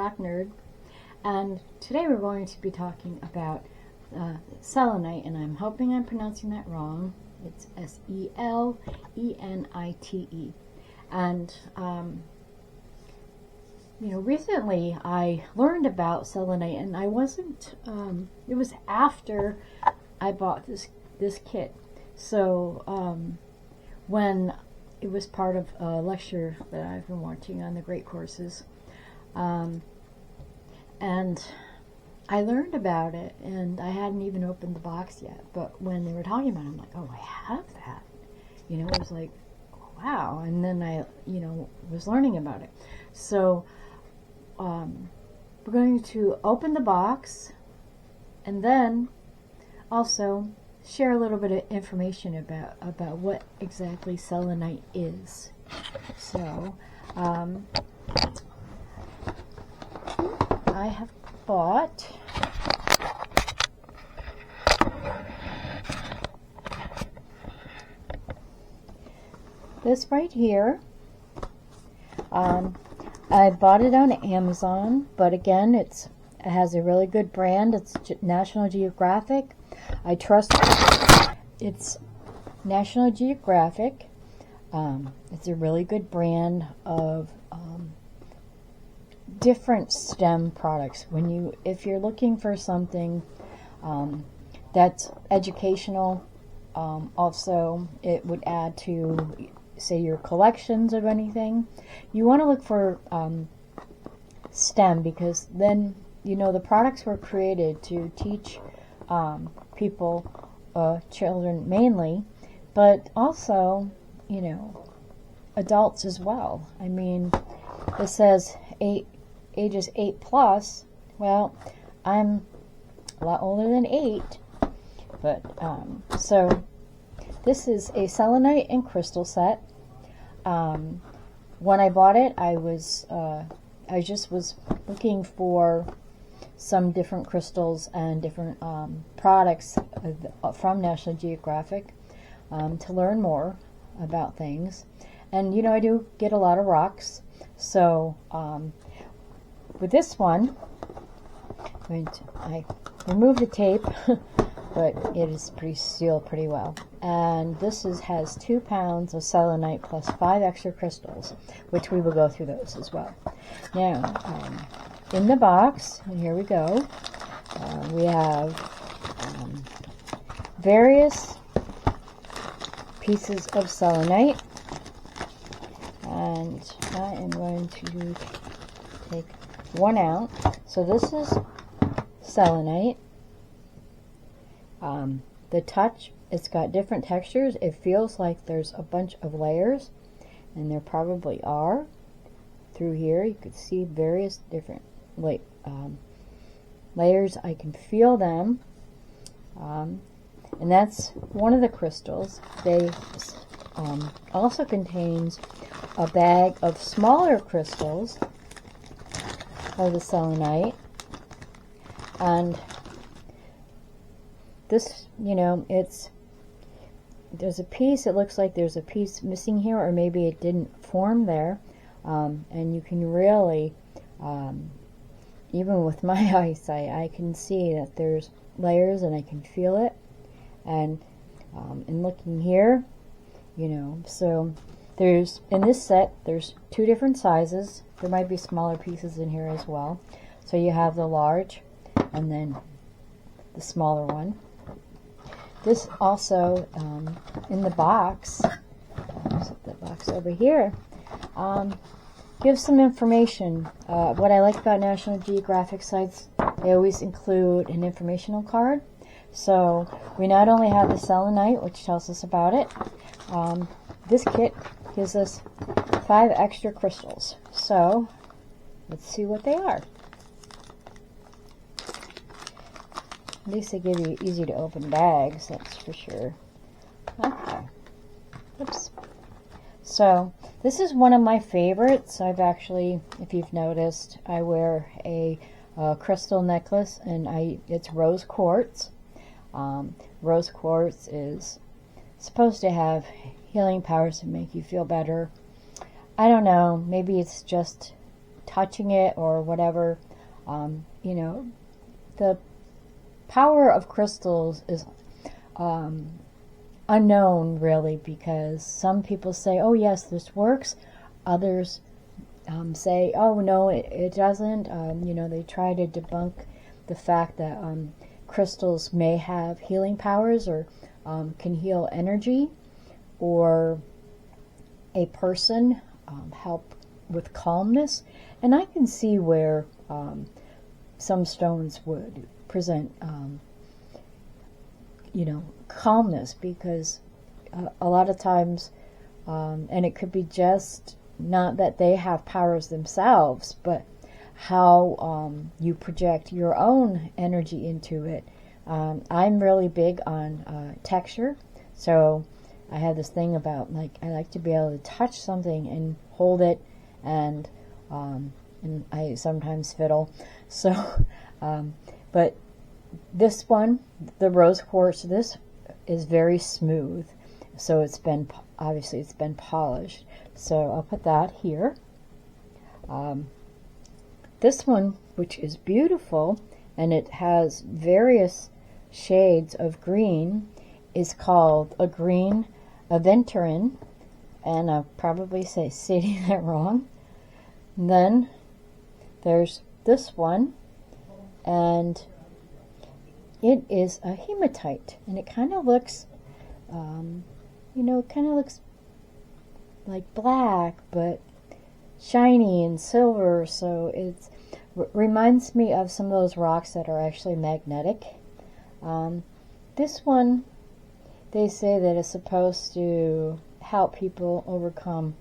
Rock Nerd, and today we're going to be talking about selenite, and I'm hoping I'm pronouncing that wrong. It's Selenite. And recently I learned about selenite, and I wasn't. It was after I bought this kit. So when it was part of a lecture that I've been watching on the great courses, and I learned about it, and I hadn't even opened the box yet. But when they were talking about it, I'm like, oh, I have that. It was like, wow. And then I, was learning about it. So we're going to open the box and then also share a little bit of information about what exactly selenite is. So I have bought this right here. I bought it on Amazon, but again, it has a really good brand. It's National Geographic. I trust it's National Geographic. It's a really good brand of different STEM products. If you're looking for something that's educational, also it would add to, say, your collections of anything. You want to look for STEM, because then the products were created to teach people, children mainly, but also adults as well. I mean, it says ages 8+. Well, I'm a lot older than 8, but so this is a selenite and crystal set. When I bought it, I just was looking for some different crystals and different products from National Geographic to learn more about things. And I do get a lot of rocks. So with this one, I removed the tape, but it is sealed pretty well. And this has 2 pounds of selenite plus 5 extra crystals, which we will go through those as well. Now, in the box, and here we go, we have various pieces of selenite, and I am going to take one out. So this is selenite. The touch, it's got different textures. It feels like there's a bunch of layers, and there probably are. Through here you could see various different layers. I can feel them, and that's one of the crystals. They also contains a bag of smaller crystals of the selenite, and this, there's a piece, it looks like there's a piece missing here, or maybe it didn't form there, and you can really, even with my eyesight, I can see that there's layers, and I can feel it, and in looking here, so there's, in this set, there's 2 different sizes. There might be smaller pieces in here as well. So you have the large, and then the smaller one. This also, in the box, set the box over here, gives some information. What I like about National Geographic sites, they always include an informational card. So we not only have the selenite, which tells us about it, this kit gives us 5 extra crystals. So let's see what they are. At least they give you easy to open bags, that's for sure. Okay. Oops. So this is one of my favorites. I've actually, if you've noticed, I wear a crystal necklace, and it's rose quartz. Rose quartz is supposed to have healing powers to make you feel better. I don't know, maybe it's just touching it or whatever. You know, the power of crystals is unknown, really, because some people say, oh yes, this works. Others say, oh no, it doesn't. You know, they try to debunk the fact that crystals may have healing powers or can heal energy, or a person help with calmness. And I can see where some stones would present you know, calmness, because a lot of times, and it could be just not that they have powers themselves, but how you project your own energy into it. I'm really big on texture, so I have this thing about, like, I like to be able to touch something and hold it, and I sometimes fiddle. So, but this one, the rose quartz, this is very smooth, so it's been, obviously it's been polished. So I'll put that here. This one, which is beautiful, and it has various shades of green, is called a green Aventurine, and I'll probably stating that wrong. And then there's this one, and it is a hematite, and it kind of looks, you know, it kind of looks like black, but shiny and silver, so it reminds me of some of those rocks that are actually magnetic. This one, they say that it's supposed to help people overcome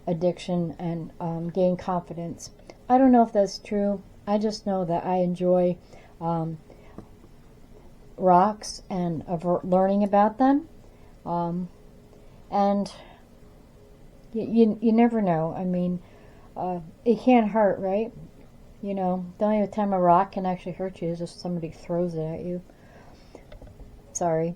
addiction and gain confidence. I don't know if that's true. I just know that I enjoy rocks and learning about them, and you never know. I mean, it can't hurt, right? You know, the only time a rock can actually hurt you is if somebody throws it at you. Sorry.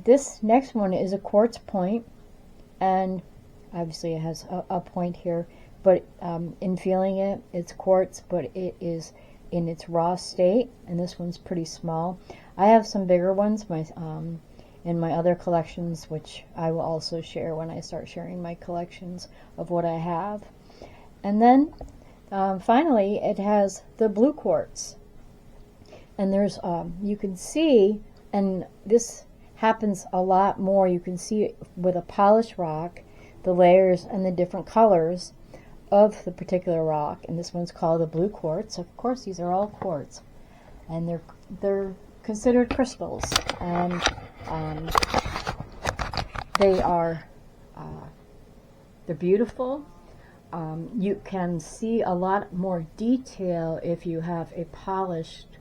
This next one is a quartz point, and obviously it has a point here, but in feeling it, it's quartz, but it is in its raw state, and this one's pretty small. I have some bigger ones in my other collections, which I will also share when I start sharing my collections of what I have. And then finally, it has the blue quartz, and there's you can see, and this happens a lot more, you can see with a polished rock the layers and the different colors of the particular rock, and this one's called the blue quartz. Of course, these are all quartz, and they're considered crystals, and they are they're beautiful. You can see a lot more detail if you have a polished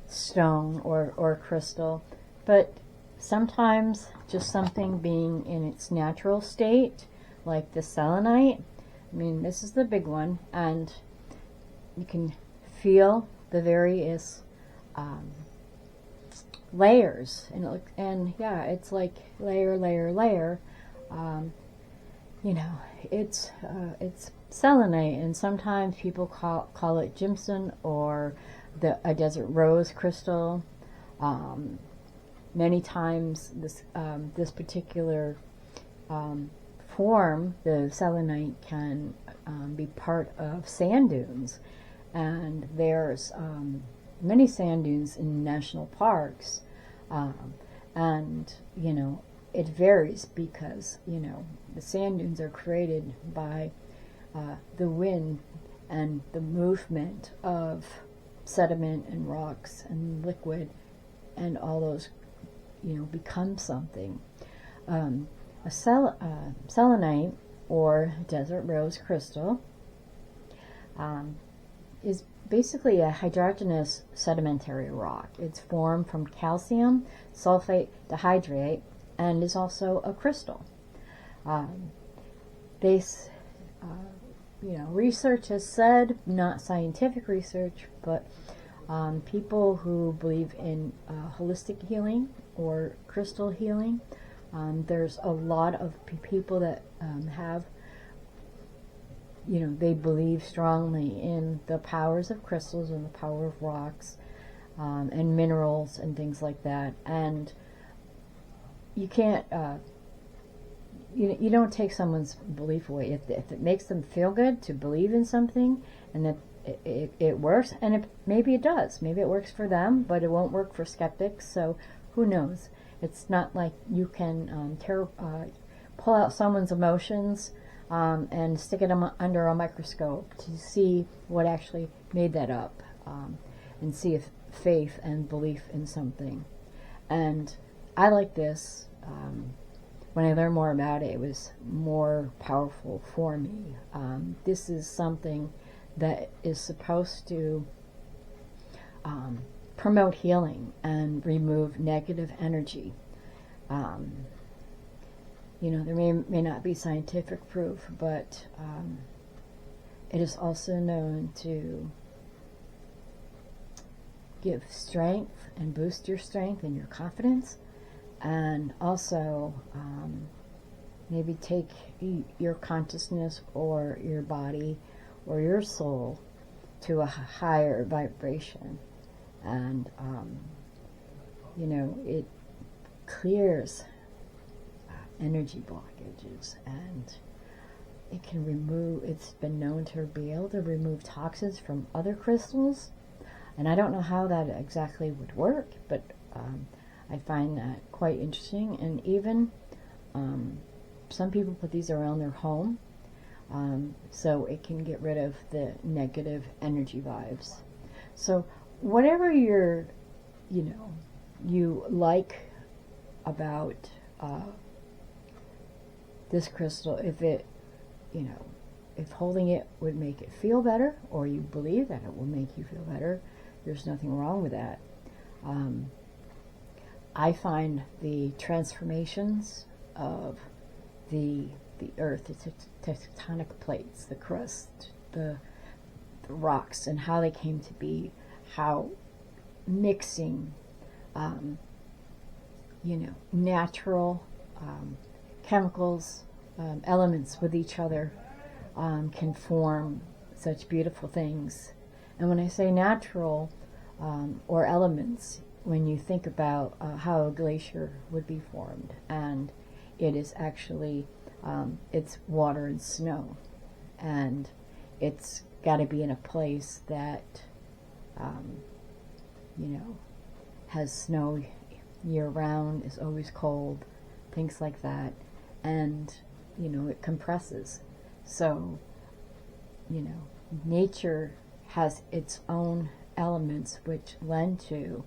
stone or crystal, but sometimes just something being in its natural state, like the selenite. I mean, this is the big one, and you can feel the various layers, and yeah, it's like layer, layer, layer. You know, it's selenite, and sometimes people call it gemstone or a desert rose crystal. Many times this particular form, the selenite, can be part of sand dunes, and there's many sand dunes in national parks, and you know, it varies because, you know, the sand dunes are created by the wind and the movement of sediment and rocks and liquid, and all those, you know, become something. A selenite, or desert rose crystal, is basically a hydrogenous sedimentary rock. It's formed from calcium, sulfate, dihydrate, and is also a crystal. You know, research has said, not scientific research, but people who believe in holistic healing or crystal healing, there's a lot of people that have you know, they believe strongly in the powers of crystals and the power of rocks, and minerals and things like that. And you can't, you don't take someone's belief away. If it makes them feel good to believe in something, and that it works, and maybe it does. Maybe it works for them, but it won't work for skeptics. So who knows? It's not like you can pull out someone's emotions and stick it under a microscope to see what actually made that up, and see if faith and belief in something. And I like this. When I learned more about it, it was more powerful for me. This is something that is supposed to promote healing and remove negative energy. You know, there may not be scientific proof, but it is also known to give strength and boost your strength and your confidence, and also maybe take your consciousness or your body or your soul to a higher vibration. And you know, it clears energy blockages, and it can remove, it's been known to be able to remove toxins from other crystals. And I don't know how that exactly would work, but I find that quite interesting. And even some people put these around their home, so it can get rid of the negative energy vibes. So whatever you like about this crystal, if it, if holding it would make it feel better, or you believe that it will make you feel better, there's nothing wrong with that. I find the transformations of the earth, the tectonic plates, the crust, the rocks, and how they came to be, how mixing natural chemicals, elements with each other can form such beautiful things. And when I say natural or elements, when you think about how a glacier would be formed, and it is actually it's water and snow, and it's got to be in a place that has snow year round, is always cold, things like that, and it compresses. So nature has its own elements which lend to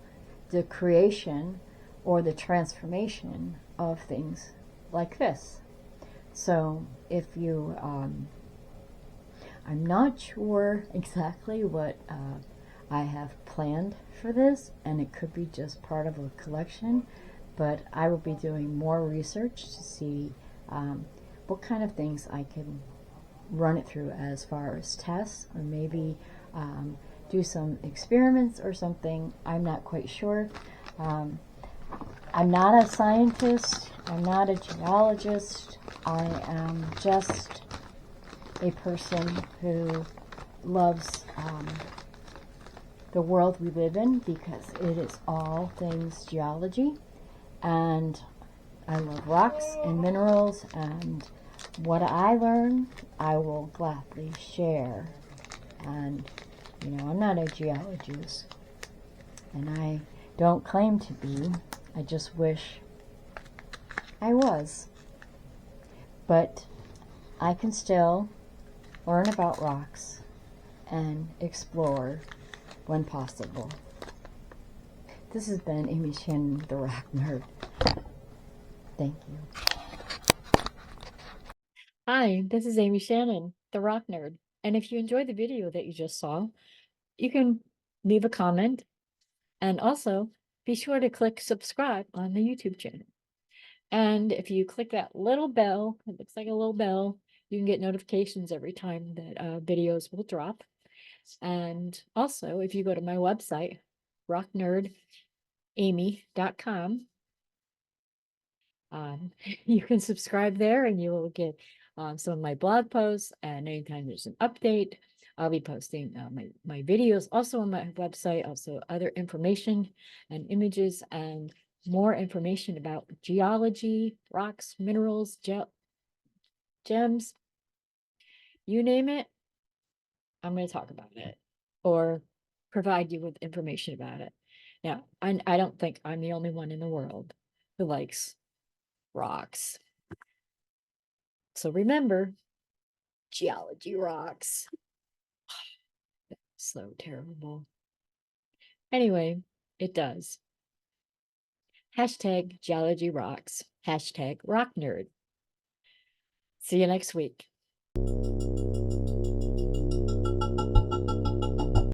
the creation or the transformation of things like this. So if you I'm not sure exactly what I have planned for this, and it could be just part of a collection, but I will be doing more research to see what kind of things I can run it through as far as tests, or maybe do some experiments or something. I'm not quite sure. I'm not a scientist, I'm not a geologist, I am just a person who loves the world we live in, because it is all things geology, and I love rocks and minerals, and what I learn I will gladly share. And I'm not a geologist, and I don't claim to be. I just wish I was. But I can still learn about rocks and explore when possible. This has been Amy Shannon, the Rock Nerd. Thank you. Hi, this is Amy Shannon, the Rock Nerd. And if you enjoyed the video that you just saw, you can leave a comment, and also be sure to click subscribe on the YouTube channel. And if you click that little bell, it looks like a little bell, you can get notifications every time that videos will drop. And also, if you go to my website, rocknerdamy.com, you can subscribe there, and you will get some of my blog posts, and anytime there's an update, I'll be posting my videos also on my website, also other information and images and more information about geology, rocks, minerals, gems, you name it, I'm going to talk about it or provide you with information about it. Now, I don't think I'm the only one in the world who likes rocks. So remember, geology rocks. So terrible. Anyway, it does. Hashtag geology rocks. Hashtag rock nerd. See you next week.